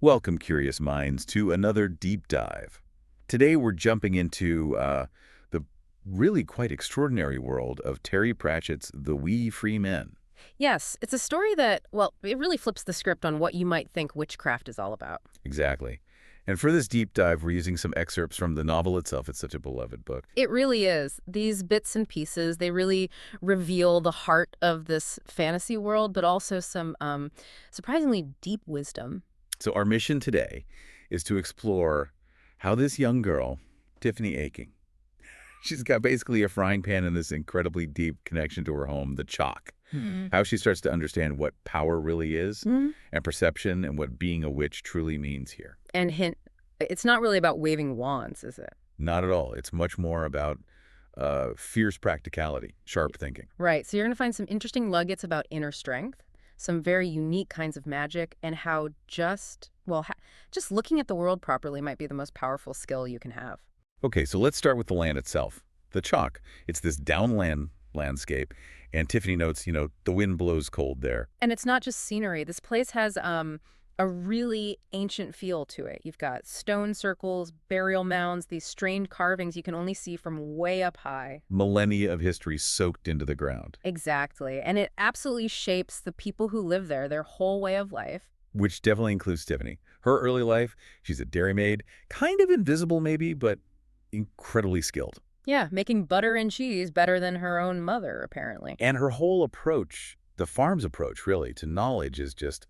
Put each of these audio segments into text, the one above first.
Welcome, curious minds, to another deep dive. Today we're jumping into the really quite extraordinary world of Terry Pratchett's The Wee Free Men. Yes, it's a story that, well, it really flips the script on what you might think witchcraft is all about. Exactly. And for this deep dive, we're using some excerpts from the novel itself. It's such a beloved book. It really is. These bits and pieces, they really reveal the heart of this fantasy world, but also some surprisingly deep wisdom. So our mission today is to explore how this young girl, Tiffany Aching, she's got basically a frying pan in this incredibly deep connection to her home, the chalk. Mhm. How she starts to understand what power really is Mhm. and perception and what being a witch truly means here. And hint, it's not really about waving wands, is it? Not at all. It's much more about fierce practicality, sharp thinking. Right. So you're going to find some interesting nuggets about inner strength, some very unique kinds of magic, and how just looking at the world properly might be the most powerful skill you can have. Okay, so let's start with the land itself. The chalk. It's this downland landscape. And Tiffany notes, the wind blows cold there. And it's not just scenery. This place has a really ancient feel to it. You've got stone circles, burial mounds, these strange carvings you can only see from way up high. Millennia of history soaked into the ground, Exactly. And it absolutely shapes the people who live there, their whole way of life. which definitely includes Tiffany. Her early life, she's a dairymaid, kind of invisible maybe, but incredibly skilled. Yeah, making butter and cheese better than her own mother, apparently. And her whole approach, the farm's approach really, to knowledge is just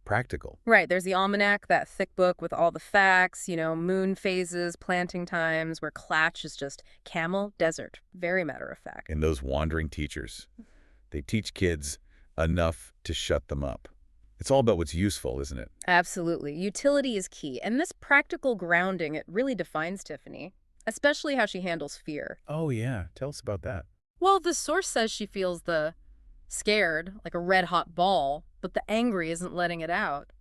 practical. Right, there's the almanac, that thick book with all the facts, moon phases, planting times, where Clatch is just camel, desert. Very matter of fact. And those wandering teachers, they teach kids enough to shut them up. It's all about what's useful, isn't it? Absolutely. Utility is key. And this practical grounding, it really defines Tiffany, especially how she handles fear. Oh, yeah. Tell us about that. Well, the source says she feels the scared, like a red-hot ball, but the angry isn't letting it out.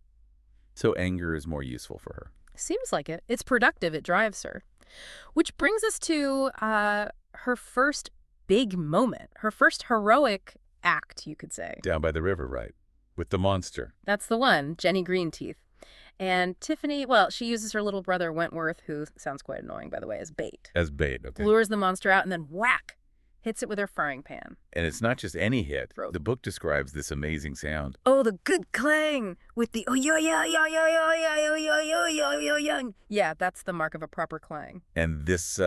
So anger is more useful for her. Seems like it. It's productive. It drives her. Which brings us to her first big moment, her first heroic act, you could say. Down by the river, right? With the monster. That's the one, Jenny Greenteeth. And Tiffany, well, she uses her little brother Wentworth, who sounds quite annoying, by the way, as bait. As bait, okay. Lures the monster out and then whack, hits it with her frying pan. And it's not just any hit. Broke. The book describes this amazing sound. Oh, the good clang with the oh yeah yeah yeah yeah yeah yeah yeah yeah yeah yeah yeah. Yeah, that's the mark of a proper clang. And this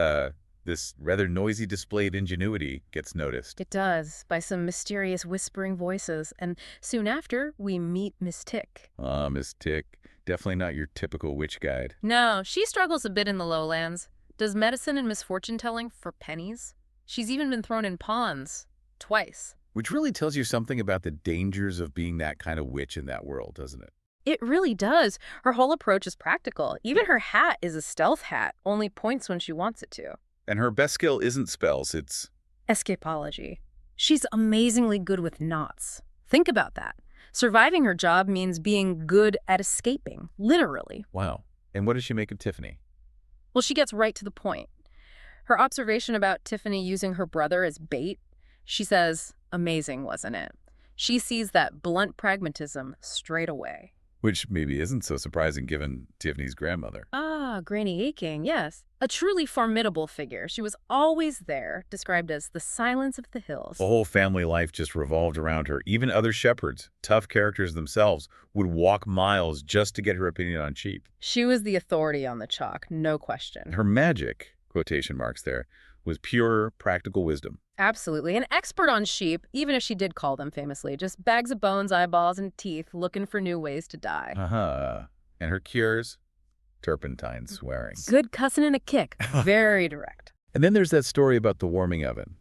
rather noisy displayed ingenuity gets noticed. It does, by some mysterious whispering voices. And soon after, we meet Miss Tick. Miss Tick, definitely not your typical witch guide. No, she struggles a bit in the lowlands. Does medicine and misfortune telling for pennies. She's even been thrown in ponds. Twice. Which really tells you something about the dangers of being that kind of witch in that world, doesn't it? It really does. Her whole approach is practical. Even her hat is a stealth hat, only points when she wants it to. And her best skill isn't spells, it's... Escapology. She's amazingly good with knots. Think about that. Surviving her job means being good at escaping, literally. Wow. And what does she make of Tiffany? Well, she gets right to the point. Her observation about Tiffany using her brother as bait, she says, amazing, wasn't it? She sees that blunt pragmatism straight away. Which maybe isn't so surprising given Tiffany's grandmother. Ah, Granny Aching, yes. A truly formidable figure. She was always there, described as the silence of the hills. The whole family life just revolved around her. Even other shepherds, tough characters themselves, would walk miles just to get her opinion on sheep. She was the authority on the chalk, no question. Her magic, quotation marks there, was pure practical wisdom. Absolutely. An expert on sheep, even if she did call them famously, just bags of bones, eyeballs, and teeth looking for new ways to die. Uh-huh. And her cures? Turpentine swearing. Good cussing and a kick. Very direct. And then there's that story about the warming oven.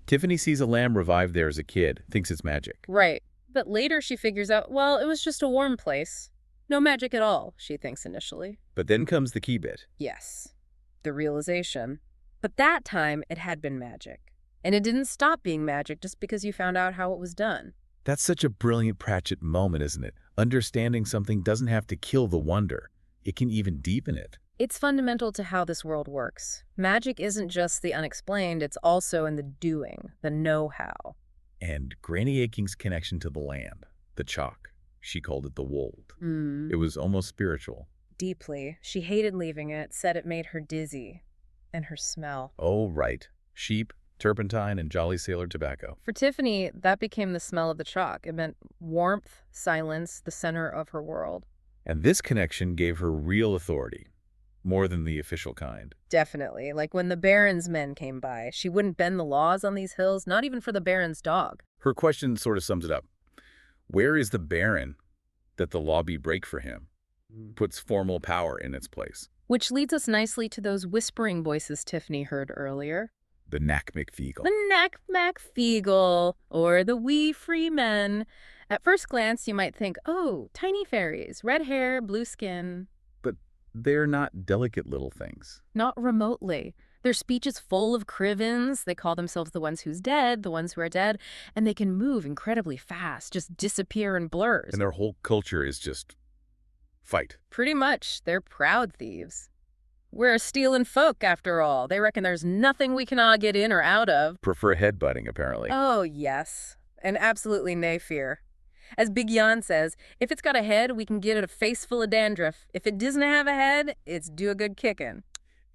Tiffany sees a lamb revived there as a kid, thinks it's magic. Right. But later she figures out, well, it was just a warm place. No magic at all, she thinks initially. But then comes the key bit. Yes. The realization. But that time, it had been magic. And it didn't stop being magic just because you found out how it was done. That's such a brilliant Pratchett moment, isn't it? Understanding something doesn't have to kill the wonder. It can even deepen it. It's fundamental to how this world works. Magic isn't just the unexplained, it's also in the doing, the know-how. And Granny Aching's connection to the land, the chalk. She called it the Wold. Mm. It was almost spiritual. Deeply. She hated leaving it, said it made her dizzy. And her smell. Oh, right. Sheep, turpentine, and Jolly Sailor tobacco. For Tiffany, that became the smell of the chalk. It meant warmth, silence, the center of her world. And this connection gave her real authority, more than the official kind. Definitely. Like when the Baron's men came by, she wouldn't bend the laws on these hills, not even for the Baron's dog. Her question sort of sums it up. Where is the Baron that the law be break for him? Puts formal power in its place. Which leads us nicely to those whispering voices Tiffany heard earlier. The Knack McFeagle. The Knack McFeagle, or the Wee Free Men. At first glance, you might think, oh, tiny fairies, red hair, blue skin. But they're not delicate little things. Not remotely. Their speech is full of crivens. They call themselves the ones who's dead, the ones who are dead, and they can move incredibly fast, just disappear in blurs. And their whole culture is just fight. Pretty much. They're proud thieves. We're a stealing folk, after all. They reckon there's nothing we can all get in or out of. Prefer headbutting, apparently. Oh, yes. And absolutely nay fear. As Big Jan says, if it's got a head, we can get it a face full of dandruff. If it doesn't have a head, it's do a good kicking.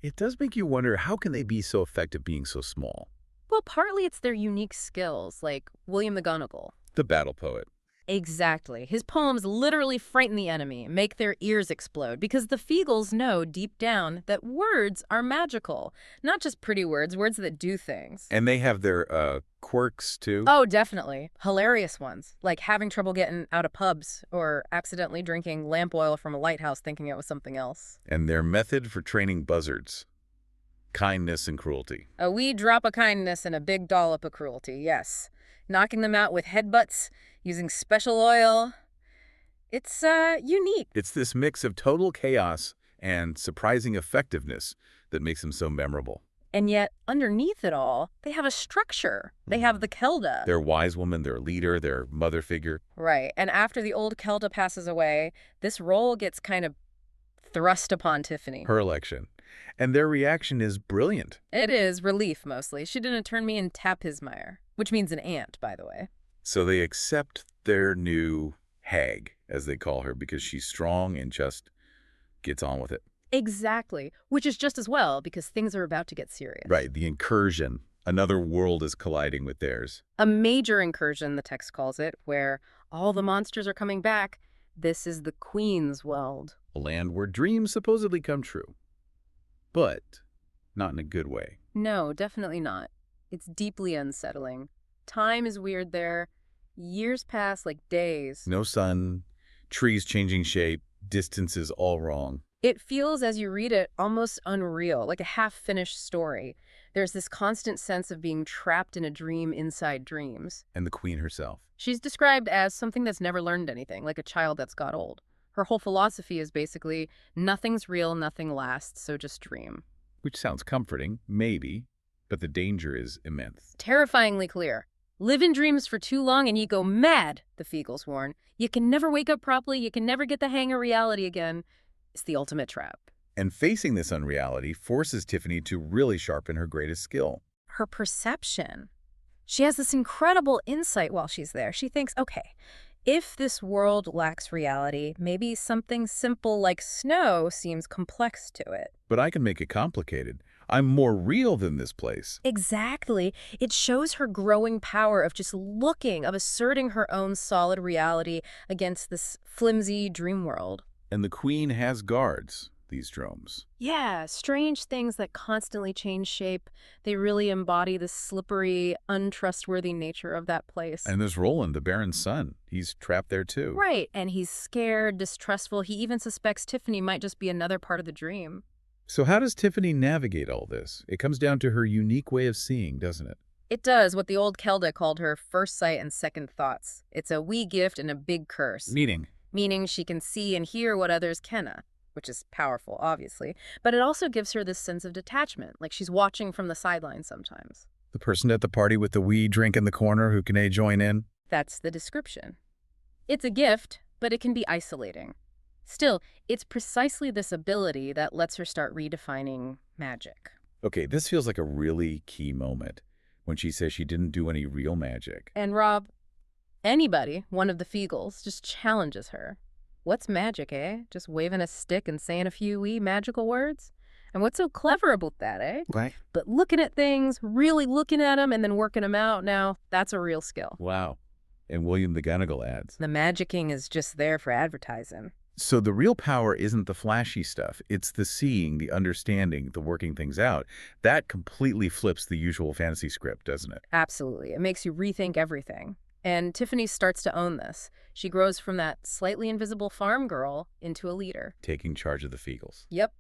It does make you wonder, how can they be so effective being so small? Well, partly it's their unique skills, like William the Gunnigal. The battle poet. Exactly. His poems literally frighten the enemy, make their ears explode, because the Feagles know deep down that words are magical. Not just pretty words, words that do things. And they have their quirks, too. Oh, definitely. Hilarious ones, like having trouble getting out of pubs or accidentally drinking lamp oil from a lighthouse thinking it was something else. And their method for training buzzards. Kindness and cruelty. A wee drop of kindness and a big dollop of cruelty, yes. Knocking them out with headbutts, using special oil. It's unique. It's this mix of total chaos and surprising effectiveness that makes them so memorable. And yet, underneath it all, they have a structure. They have the Kelda. Their wise woman, their leader, their mother figure. Right. And after the old Kelda passes away, this role gets kind of thrust upon Tiffany. Her election. And their reaction is brilliant. It is relief, mostly. She didn't turn me in Taphismire, which means an ant, by the way. So they accept their new hag, as they call her, because she's strong and just gets on with it. Exactly. Which is just as well, because things are about to get serious. Right, the incursion. Another world is colliding with theirs. A major incursion, the text calls it, where all the monsters are coming back. This is the Queen's World. A land where dreams supposedly come true. But not in a good way. No, definitely not. It's deeply unsettling. Time is weird there. Years pass like days. No sun, trees changing shape, distances all wrong. It feels, as you read it, almost unreal, like a half-finished story. There's this constant sense of being trapped in a dream inside dreams. And the queen herself. She's described as something that's never learned anything, like a child that's got old. Her whole philosophy is basically, nothing's real, nothing lasts, so just dream. Which sounds comforting, maybe, but the danger is immense. Terrifyingly clear. Live in dreams for too long and you go mad, the Feagles warn. You can never wake up properly, you can never get the hang of reality again. It's the ultimate trap. And facing this unreality forces Tiffany to really sharpen her greatest skill. Her perception. She has this incredible insight while she's there. She thinks, okay, if this world lacks reality, maybe something simple like snow seems complex to it. But I can make it complicated. I'm more real than this place. Exactly. It shows her growing power of just looking, of asserting her own solid reality against this flimsy dream world. And the queen has guards, these dromes. Yeah, strange things that constantly change shape. They really embody the slippery, untrustworthy nature of that place. And there's Roland, the Baron's son. He's trapped there too. Right, and he's scared, distrustful. He even suspects Tiffany might just be another part of the dream. So how does Tiffany navigate all this? It comes down to her unique way of seeing, doesn't it? It does what the old Kelda called her first sight and second thoughts. It's a wee gift and a big curse. Meaning she can see and hear what others cannot, which is powerful, obviously. But it also gives her this sense of detachment, like she's watching from the sidelines sometimes. The person at the party with the wee drink in the corner who can join in? That's the description. It's a gift, but it can be isolating. Still, it's precisely this ability that lets her start redefining magic. Okay, this feels like a really key moment when she says she didn't do any real magic. And Rob, Anybody, one of the Feagles, just challenges her. What's magic, eh? Just waving a stick and saying a few wee magical words? And what's so clever about that, eh? Right. But looking at things, really looking at them, and then working them out, now that's a real skill. Wow. And William McGonagall adds. The magicking is just there for advertising. So the real power isn't the flashy stuff. It's the seeing, the understanding, the working things out. That completely flips the usual fantasy script, doesn't it? Absolutely. It makes you rethink everything. And Tiffany starts to own this. She grows from that slightly invisible farm girl into a leader. Taking charge of the Feagles. Yep.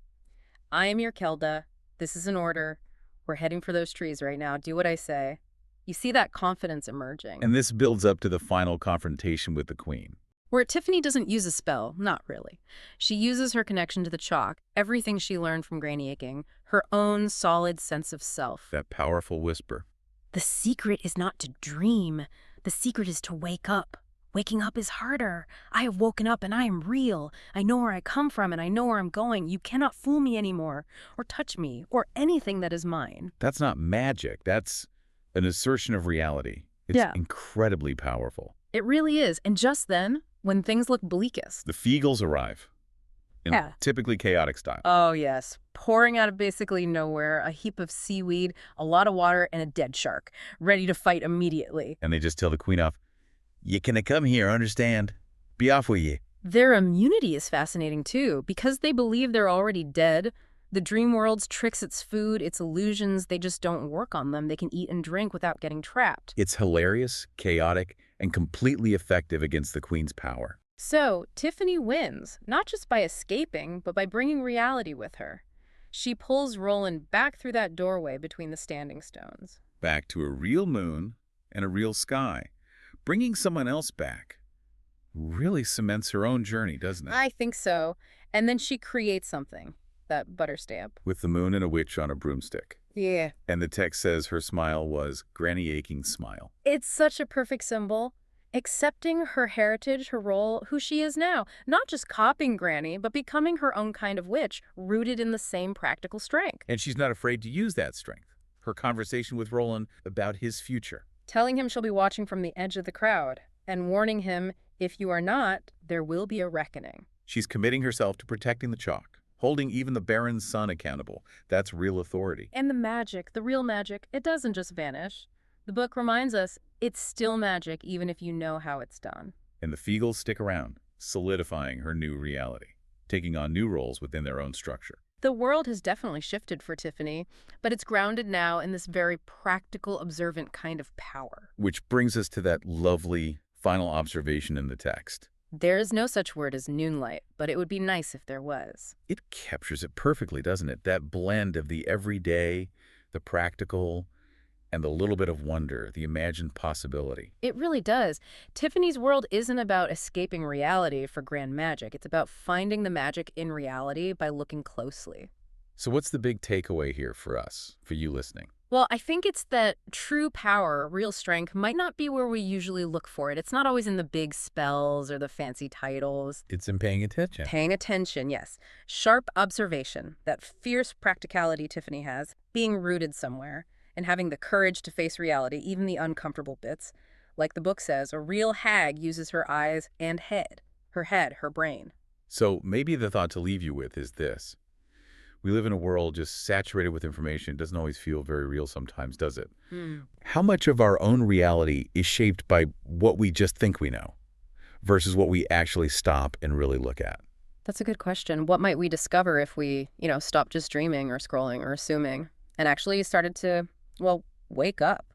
I am your Kelda. This is an order. We're heading for those trees right now. Do what I say. You see that confidence emerging. And this builds up to the final confrontation with the Queen. Where Tiffany doesn't use a spell, not really. She uses her connection to the chalk, everything she learned from Granny Aching, her own solid sense of self. That powerful whisper. The secret is not to dream. The secret is to wake up. Waking up is harder. I have woken up and I am real. I know where I come from and I know where I'm going. You cannot fool me anymore, or touch me, or anything that is mine. That's not magic. That's an assertion of reality. It's incredibly powerful. It really is. And just then, when things look bleakest. The Feagles arrive. In typically chaotic style. Oh, yes. Pouring out of basically nowhere, a heap of seaweed, a lot of water, and a dead shark, ready to fight immediately. And they just tell the Queen off, "You canna come here, understand? Be off with you." Their immunity is fascinating, too. Because they believe they're already dead, the dream world's tricks, its food, its illusions, they just don't work on them. They can eat and drink without getting trapped. It's hilarious, chaotic, and completely effective against the Queen's power. So, Tiffany wins, not just by escaping, but by bringing reality with her. She pulls Roland back through that doorway between the standing stones. Back to a real moon and a real sky. Bringing someone else back really cements her own journey, doesn't it? I think so. And then she creates something, that butter stamp. With the moon and a witch on a broomstick. Yeah. And the text says her smile was Granny Aching's smile. It's such a perfect symbol. Accepting her heritage, her role, who she is now. Not just copying Granny, but becoming her own kind of witch, rooted in the same practical strength. And she's not afraid to use that strength. Her conversation with Roland about his future. Telling him she'll be watching from the edge of the crowd, and warning him, if you are not, there will be a reckoning. She's committing herself to protecting the chalk, holding even the Baron's son accountable. That's real authority. And the magic, the real magic, it doesn't just vanish. The book reminds us it's still magic even if you know how it's done. And the Feagles stick around, solidifying her new reality, taking on new roles within their own structure. The world has definitely shifted for Tiffany, but it's grounded now in this very practical, observant kind of power. Which brings us to that lovely final observation in the text. There is no such word as noonlight, but it would be nice if there was. It captures it perfectly, doesn't it? That blend of the everyday, the practical, and the little bit of wonder, the imagined possibility. It really does. Tiffany's world isn't about escaping reality for grand magic. It's about finding the magic in reality by looking closely. So what's the big takeaway here for us, for you listening? Well, I think it's that true power, real strength, might not be where we usually look for it. It's not always in the big spells or the fancy titles. It's in paying attention. Paying attention, yes. Sharp observation, that fierce practicality Tiffany has, being rooted somewhere, and having the courage to face reality, even the uncomfortable bits. Like the book says, a real hag uses her eyes and head. Her head, her brain. So maybe the thought to leave you with is this. We live in a world just saturated with information. It doesn't always feel very real sometimes, does it? How much of our own reality is shaped by what we just think we know versus what we actually stop and really look at? That's a good question. What might we discover if we, stopped just dreaming or scrolling or assuming and actually started to, well, wake up?